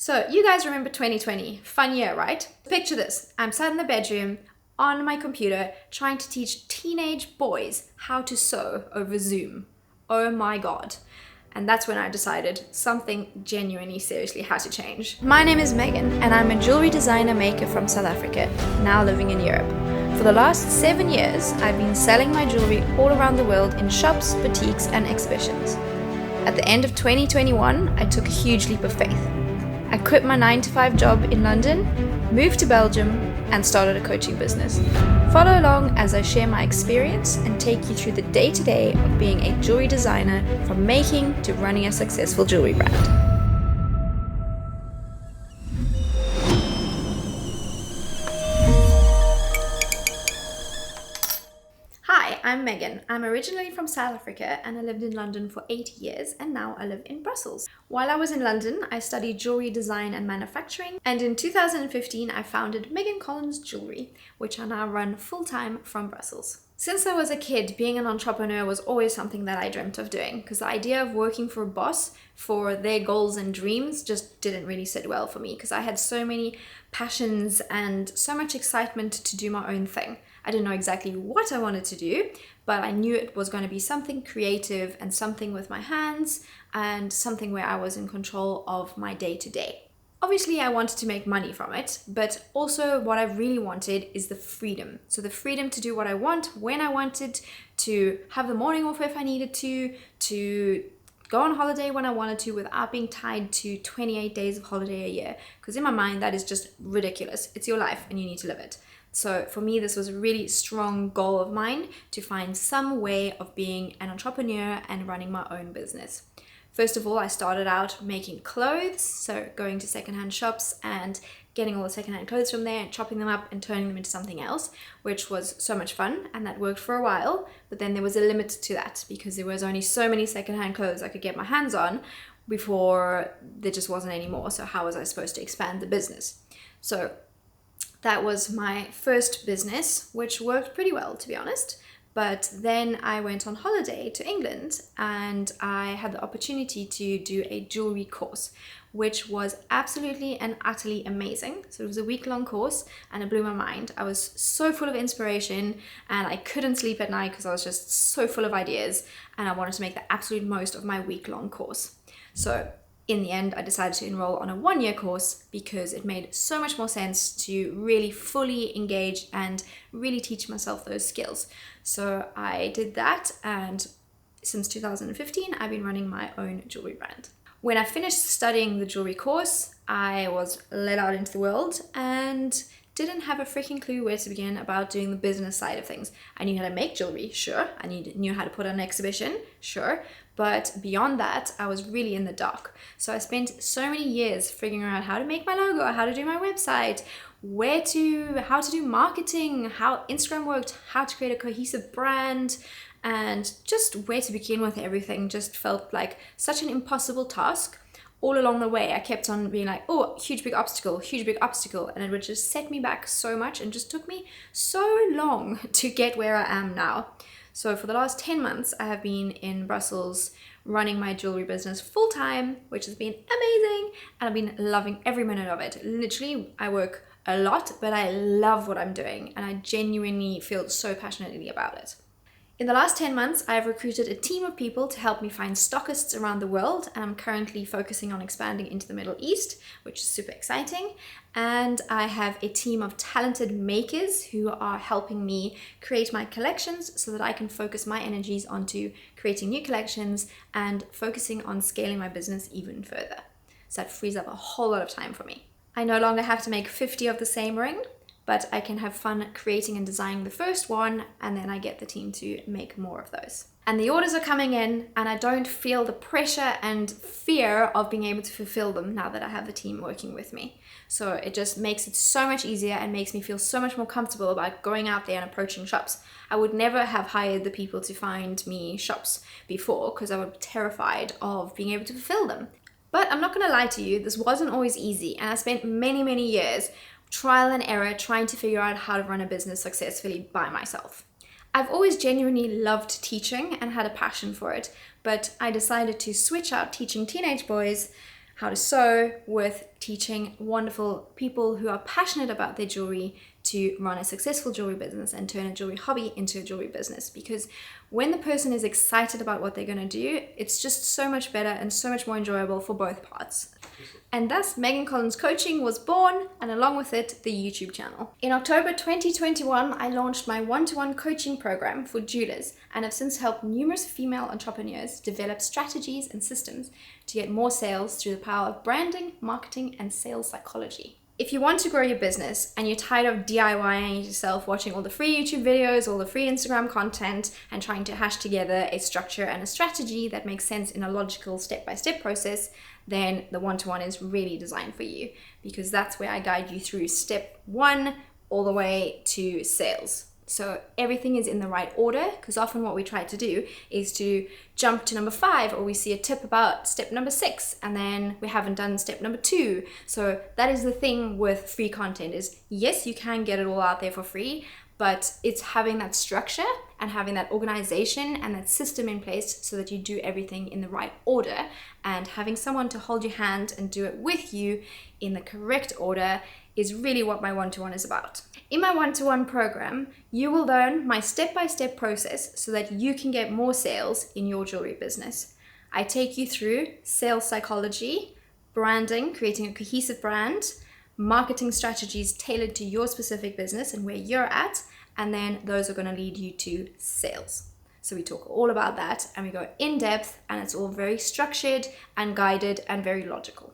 So you guys remember 2020, fun year, right? Picture this, I'm sat in the bedroom on my computer trying to teach teenage boys how to sew over Zoom. Oh my God. And that's when I decided something genuinely seriously had to change. My name is Megan and I'm a jewelry designer maker from South Africa, now living in Europe. For the last 7 years, I've been selling my jewelry all around the world in shops, boutiques and exhibitions. At the end of 2021, I took a huge leap of faith. I quit my 9-to-5 job in London, moved to Belgium, and started a coaching business. Follow along as I share my experience and take you through the day-to-day of being a jewelry designer, from making to running a successful jewelry brand. Hi, I'm Megan. I'm originally from South Africa and I lived in London for 8 years, and now I live in Brussels. While I was in London, I studied jewelry design and manufacturing, and in 2015 I founded Megan Collins Jewellery, which I now run full-time from Brussels. Since I was a kid, being an entrepreneur was always something that I dreamt of doing, because the idea of working for a boss for their goals and dreams just didn't really sit well for me, because I had so many passions and so much excitement to do my own thing. I didn't know exactly what I wanted to do, but I knew it was going to be something creative and something with my hands and something where I was in control of my day-to-day. Obviously, I wanted to make money from it, but also what I really wanted is the freedom. So the freedom to do what I want, when I wanted, to have the morning off if I needed to go on holiday when I wanted to without being tied to 28 days of holiday a year. Because in my mind, that is just ridiculous. It's your life and you need to live it. So for me, this was a really strong goal of mine, to find some way of being an entrepreneur and running my own business. First of all, I started out making clothes, so going to secondhand shops and getting all the secondhand clothes from there and chopping them up and turning them into something else, which was so much fun, and that worked for a while. But then there was a limit to that, because there was only so many secondhand clothes I could get my hands on before there just wasn't any more. So how was I supposed to expand the business? So that was my first business, which worked pretty well, to be honest. But then I went on holiday to England and I had the opportunity to do a jewelry course, which was absolutely and utterly amazing. So it was a week-long course and it blew my mind. I was so full of inspiration and I couldn't sleep at night because I was just so full of ideas, and I wanted to make the absolute most of my week-long course. So in the end, I decided to enroll on a 1-year course because it made so much more sense to really fully engage and really teach myself those skills. So I did that, and since 2015, I've been running my own jewelry brand. When I finished studying the jewelry course, I was let out into the world and didn't have a freaking clue where to begin about doing the business side of things. I knew how to make jewelry, sure. I knew how to put on an exhibition, sure. But beyond that, I was really in the dark. So I spent so many years figuring out how to make my logo, how to do my website, how to do marketing, how Instagram worked, how to create a cohesive brand, and just where to begin with everything just felt like such an impossible task. All along the way, I kept on being like, oh, huge big obstacle, and it would just set me back so much and just took me so long to get where I am now. So for the last 10 months, I have been in Brussels running my jewelry business full-time, which has been amazing, and I've been loving every minute of it. Literally, I work a lot, but I love what I'm doing, and I genuinely feel so passionately about it. In the last 10 months, I've recruited a team of people to help me find stockists around the world, and I'm currently focusing on expanding into the Middle East, which is super exciting. And I have a team of talented makers who are helping me create my collections so that I can focus my energies onto creating new collections and focusing on scaling my business even further. So that frees up a whole lot of time for me. I no longer have to make 50 of the same ring, but I can have fun creating and designing the first one, and then I get the team to make more of those. And the orders are coming in, and I don't feel the pressure and fear of being able to fulfill them now that I have the team working with me. So it just makes it so much easier and makes me feel so much more comfortable about going out there and approaching shops. I would never have hired the people to find me shops before because I would be terrified of being able to fulfill them. But I'm not gonna lie to you, this wasn't always easy, and I spent many years trial and error trying to figure out how to run a business successfully by myself. I've always genuinely loved teaching and had a passion for it, but I decided to switch out teaching teenage boys how to sew with teaching wonderful people who are passionate about their jewelry to run a successful jewelry business and turn a jewelry hobby into a jewelry business. Because when the person is excited about what they're going to do, it's just so much better and so much more enjoyable for both parts. And thus, Megan Collins Coaching was born, and along with it, the YouTube channel. In October 2021, I launched my one-to-one coaching program for jewelers and have since helped numerous female entrepreneurs develop strategies and systems to get more sales through the power of branding, marketing, and sales psychology. If you want to grow your business and you're tired of DIYing yourself, watching all the free YouTube videos, all the free Instagram content, and trying to hash together a structure and a strategy that makes sense in a logical step-by-step process, then the one-to-one is really designed for you, because that's where I guide you through step 1 all the way to sales. So everything is in the right order, because often what we try to do is to jump to number 5, or we see a tip about step number 6 and then we haven't done step number 2. So that is the thing with free content, is yes, you can get it all out there for free, but it's having that structure and having that organization and that system in place so that you do everything in the right order, and having someone to hold your hand and do it with you in the correct order is really what my one-to-one is about. In my one-to-one program, you will learn my step-by-step process so that you can get more sales in your jewelry business. I take you through sales psychology, branding, creating a cohesive brand, marketing strategies tailored to your specific business and where you're at, and then those are going to lead you to sales. So we talk all about that and we go in depth, and it's all very structured and guided and very logical,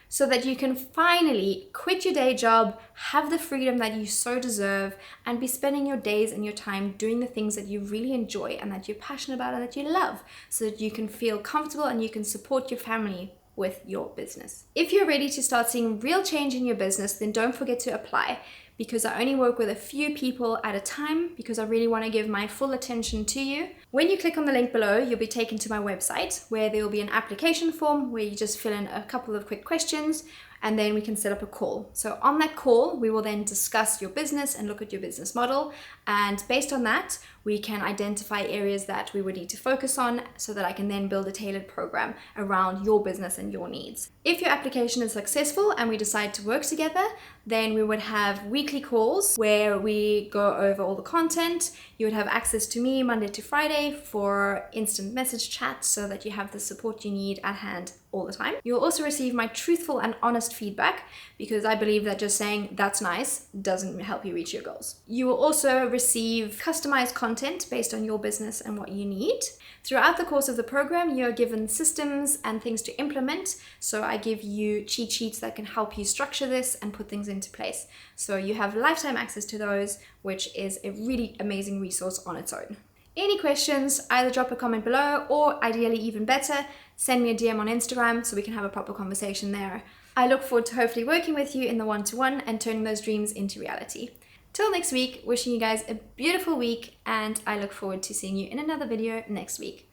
so that you can finally quit your day job, have the freedom that you so deserve, and be spending your days and your time doing the things that you really enjoy and that you're passionate about and that you love, so that you can feel comfortable and you can support your family with your business. If you're ready to start seeing real change in your business, then don't forget to apply, because I only work with a few people at a time, because I really want to give my full attention to you. When you click on the link below, you'll be taken to my website, where there will be an application form where you just fill in a couple of quick questions, and then we can set up a call. So on that call, we will then discuss your business and look at your business model. And based on that, we can identify areas that we would need to focus on, so that I can then build a tailored program around your business and your needs. If your application is successful and we decide to work together, then we would have weekly calls where we go over all the content. You would have access to me Monday to Friday for instant message chat, so that you have the support you need at hand all the time. You'll also receive my truthful and honest feedback, because I believe that just saying that's nice doesn't help you reach your goals. You will also receive customized content based on your business and what you need. Throughout the course of the program, you're given systems and things to implement. So I give you cheat sheets that can help you structure this and put things into place. So you have lifetime access to those, which is a really amazing resource on its own. Any questions, either drop a comment below, or ideally even better, send me a DM on Instagram so we can have a proper conversation there. I look forward to hopefully working with you in the one-to-one and turning those dreams into reality. Till next week, wishing you guys a beautiful week, and I look forward to seeing you in another video next week.